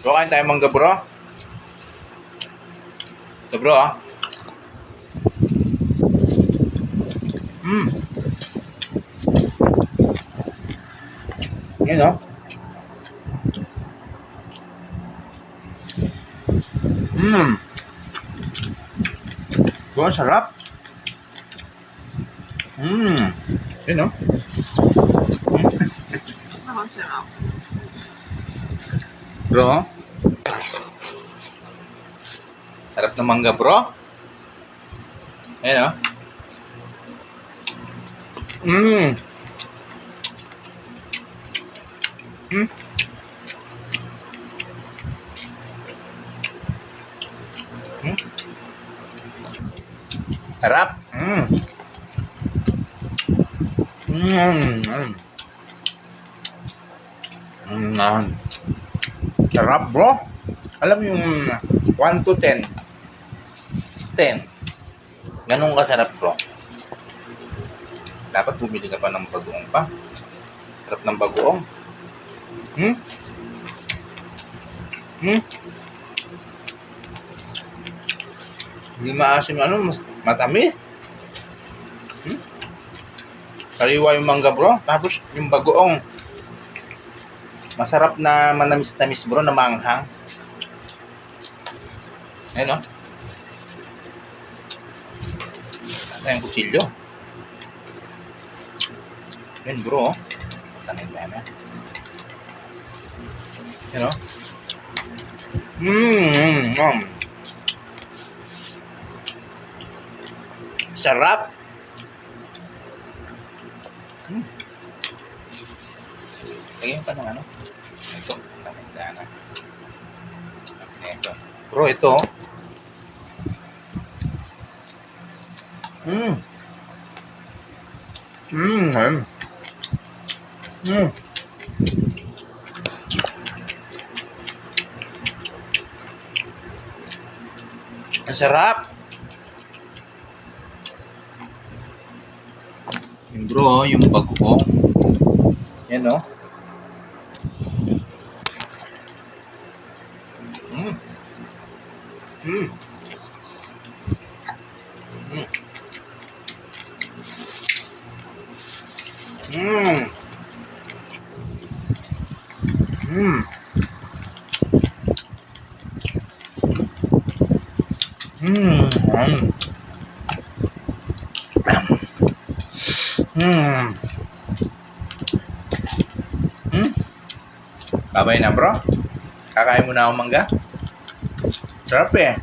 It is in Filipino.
So, kain tayo mangga bro. So bro ah. Yan o. Bro, sarap. Yan o. Ako sarap. Bro. Sarap ng mangga bro. Ayan o. Sarap. Sarap bro. Alam mo yung 1 to 10. 10. Ganun kasarap bro. Dapat bumili ka pa ng bagoong pa. Sarap ng bagoong. Hindi maasim matami. Kariwa yung mangga bro. Tapos yung bagoong. Masarap na manamis-namis bro na maanghang. Ayun o. Ito yung kutsilyo. Ayun bro. Tanay na. Ayun o. Sarap. Lagyan pa ng ano. Ito. Tanay na. Ito. Bro, ito. Ang sarap. Yung bro, yung bagoong. Yan o. Babay na bro. Kakain mo na ako mangga. Sarap eh.